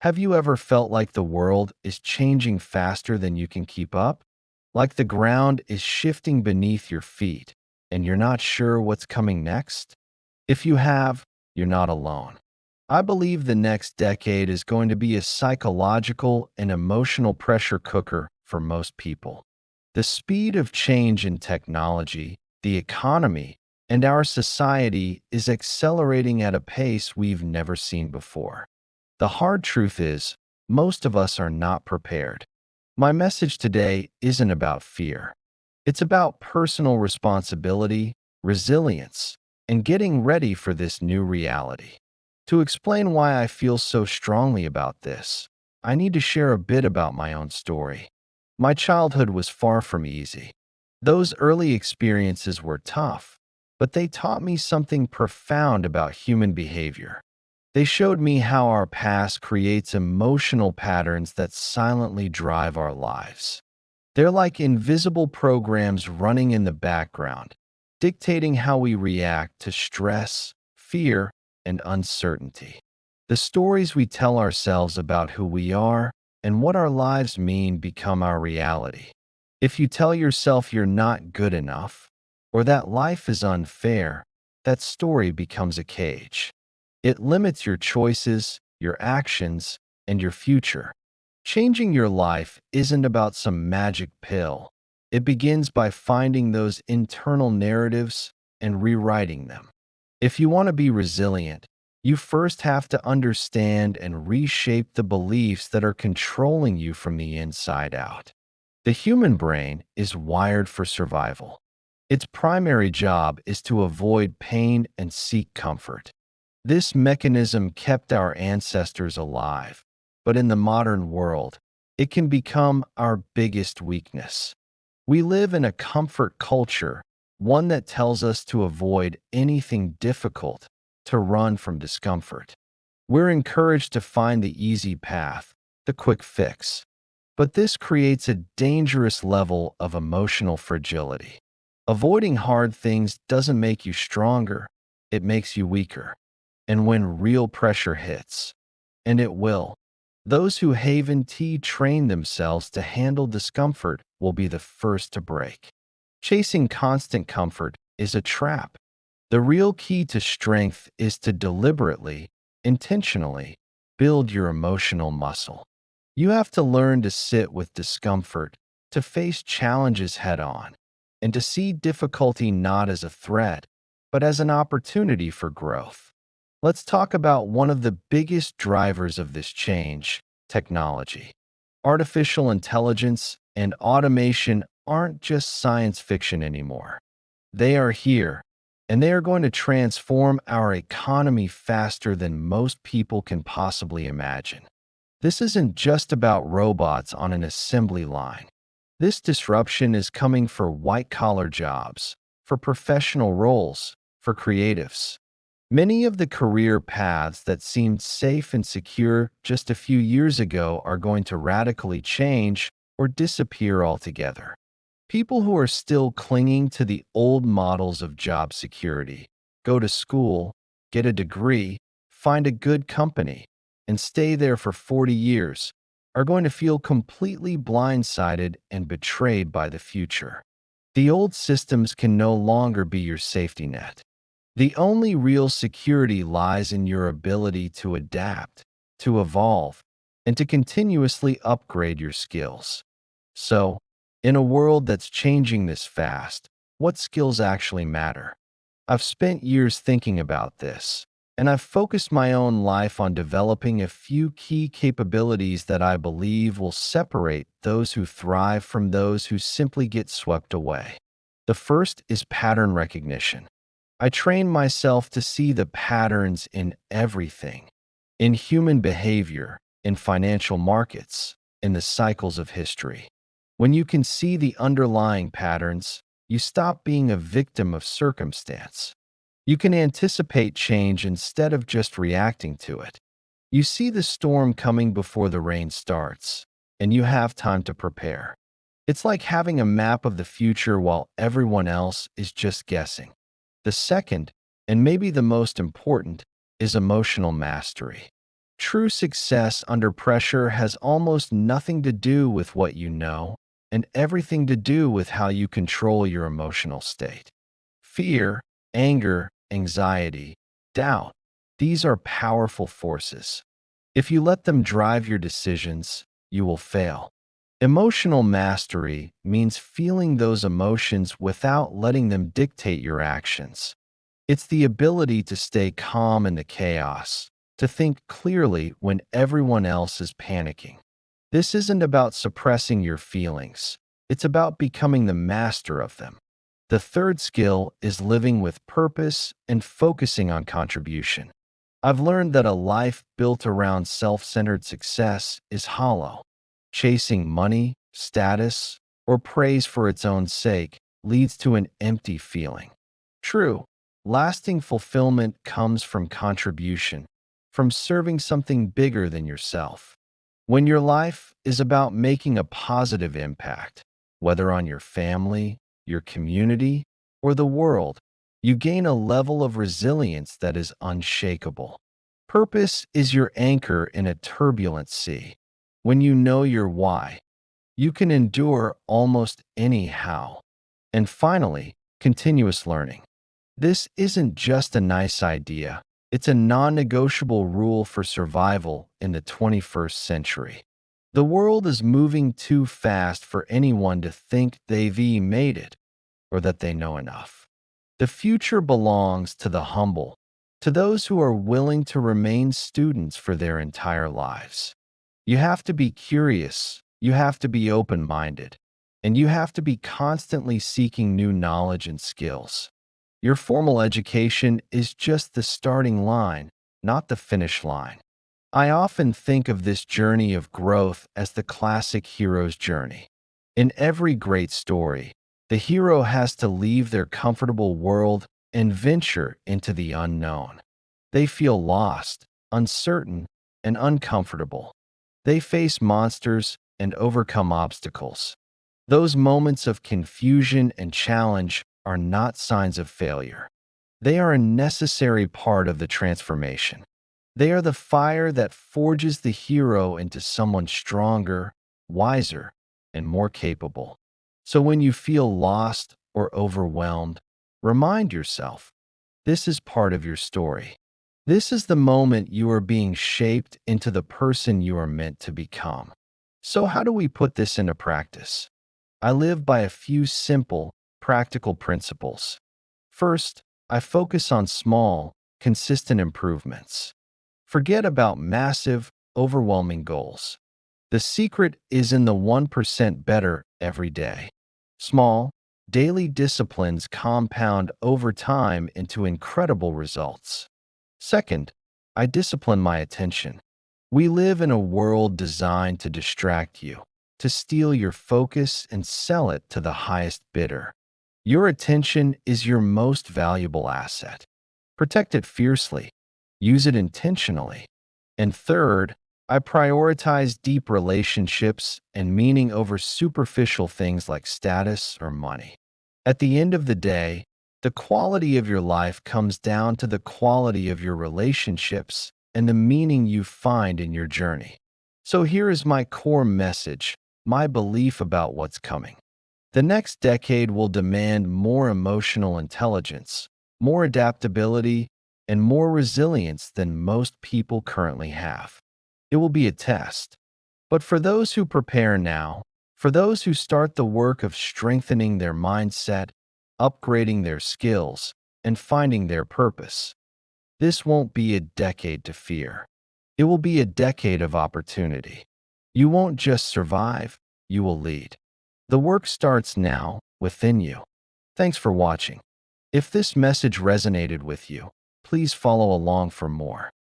Have you ever felt like the world is changing faster than you can keep up? Like the ground is shifting beneath your feet and you're not sure what's coming next? If you have, you're not alone. I believe the next decade is going to be a psychological and emotional pressure cooker for most people. The speed of change in technology, the economy, and our society is accelerating at a pace we've never seen before. The hard truth is, most of us are not prepared. My message today isn't about fear. It's about personal responsibility, resilience, and getting ready for this new reality. To explain why I feel so strongly about this, I need to share a bit about my own story. My childhood was far from easy. Those early experiences were tough, but they taught me something profound about human behavior. They showed me how our past creates emotional patterns that silently drive our lives. They're like invisible programs running in the background, dictating how we react to stress, fear, and uncertainty. The stories we tell ourselves about who we are and what our lives mean become our reality. If you tell yourself you're not good enough, or that life is unfair, that story becomes a cage. It limits your choices, your actions, and your future. Changing your life isn't about some magic pill. It begins by finding those internal narratives and rewriting them. If you want to be resilient, you first have to understand and reshape the beliefs that are controlling you from the inside out. The human brain is wired for survival. Its primary job is to avoid pain and seek comfort. This mechanism kept our ancestors alive, but in the modern world, it can become our biggest weakness. We live in a comfort culture, one that tells us to avoid anything difficult, to run from discomfort. We're encouraged to find the easy path, the quick fix. But this creates a dangerous level of emotional fragility. Avoiding hard things doesn't make you stronger, it makes you weaker. And when real pressure hits, and it will, those who Haven T train themselves to handle discomfort will be the first to break. Chasing constant comfort is a trap. The real key to strength is to deliberately, intentionally, build your emotional muscle. You have to learn to sit with discomfort, to face challenges head on, and to see difficulty not as a threat, but as an opportunity for growth. Let's talk about one of the biggest drivers of this change: technology. Artificial intelligence and automation aren't just science fiction anymore. They are here, and they are going to transform our economy faster than most people can possibly imagine. This isn't just about robots on an assembly line. This disruption is coming for white-collar jobs, for professional roles, for creatives. Many of the career paths that seemed safe and secure just a few years ago are going to radically change or disappear altogether. People who are still clinging to the old models of job security, go to school, get a degree, find a good company, and stay there for 40 years, are going to feel completely blindsided and betrayed by the future. The old systems can no longer be your safety net. The only real security lies in your ability to adapt, to evolve, and to continuously upgrade your skills. So, in a world that's changing this fast, what skills actually matter? I've spent years thinking about this, and I've focused my own life on developing a few key capabilities that I believe will separate those who thrive from those who simply get swept away. The first is pattern recognition. I train myself to see the patterns in everything, in human behavior, in financial markets, in the cycles of history. When you can see the underlying patterns, you stop being a victim of circumstance. You can anticipate change instead of just reacting to it. You see the storm coming before the rain starts, and you have time to prepare. It's like having a map of the future while everyone else is just guessing. The second, and maybe the most important, is emotional mastery. True success under pressure has almost nothing to do with what you know and everything to do with how you control your emotional state. Fear, anger, anxiety, doubt, these are powerful forces. If you let them drive your decisions, you will fail. Emotional mastery means feeling those emotions without letting them dictate your actions. It's the ability to stay calm in the chaos, to think clearly when everyone else is panicking. This isn't about suppressing your feelings, it's about becoming the master of them. The third skill is living with purpose and focusing on contribution. I've learned that a life built around self-centered success is hollow. Chasing money, status, or praise for its own sake leads to an empty feeling. True, lasting fulfillment comes from contribution, from serving something bigger than yourself. When your life is about making a positive impact, whether on your family, your community, or the world, you gain a level of resilience that is unshakable. Purpose is your anchor in a turbulent sea. When you know your why, you can endure almost any how. And finally, continuous learning. This isn't just a nice idea, it's a non-negotiable rule for survival in the 21st century. The world is moving too fast for anyone to think they've made it or that they know enough. The future belongs to the humble, to those who are willing to remain students for their entire lives. You have to be curious, you have to be open-minded, and you have to be constantly seeking new knowledge and skills. Your formal education is just the starting line, not the finish line. I often think of this journey of growth as the classic hero's journey. In every great story, the hero has to leave their comfortable world and venture into the unknown. They feel lost, uncertain, and uncomfortable. They face monsters and overcome obstacles. Those moments of confusion and challenge are not signs of failure. They are a necessary part of the transformation. They are the fire that forges the hero into someone stronger, wiser, and more capable. So when you feel lost or overwhelmed, remind yourself, this is part of your story. This is the moment you are being shaped into the person you are meant to become. So how do we put this into practice? I live by a few simple, practical principles. First, I focus on small, consistent improvements. Forget about massive, overwhelming goals. The secret is in the 1% better every day. Small, daily disciplines compound over time into incredible results. Second, I discipline my attention. We live in a world designed to distract you, to steal your focus and sell it to the highest bidder. Your attention is your most valuable asset. Protect it fiercely. Use it intentionally. And third, I prioritize deep relationships and meaning over superficial things like status or money. At the end of the day, the quality of your life comes down to the quality of your relationships and the meaning you find in your journey. So here is my core message, my belief about what's coming. The next decade will demand more emotional intelligence, more adaptability, and more resilience than most people currently have. It will be a test. But for those who prepare now, for those who start the work of strengthening their mindset, upgrading their skills, and finding their purpose, this won't be a decade to fear. It will be a decade of opportunity. You won't just survive, you will lead. The work starts now, within you. Thanks for watching. If this message resonated with you, please follow along for more.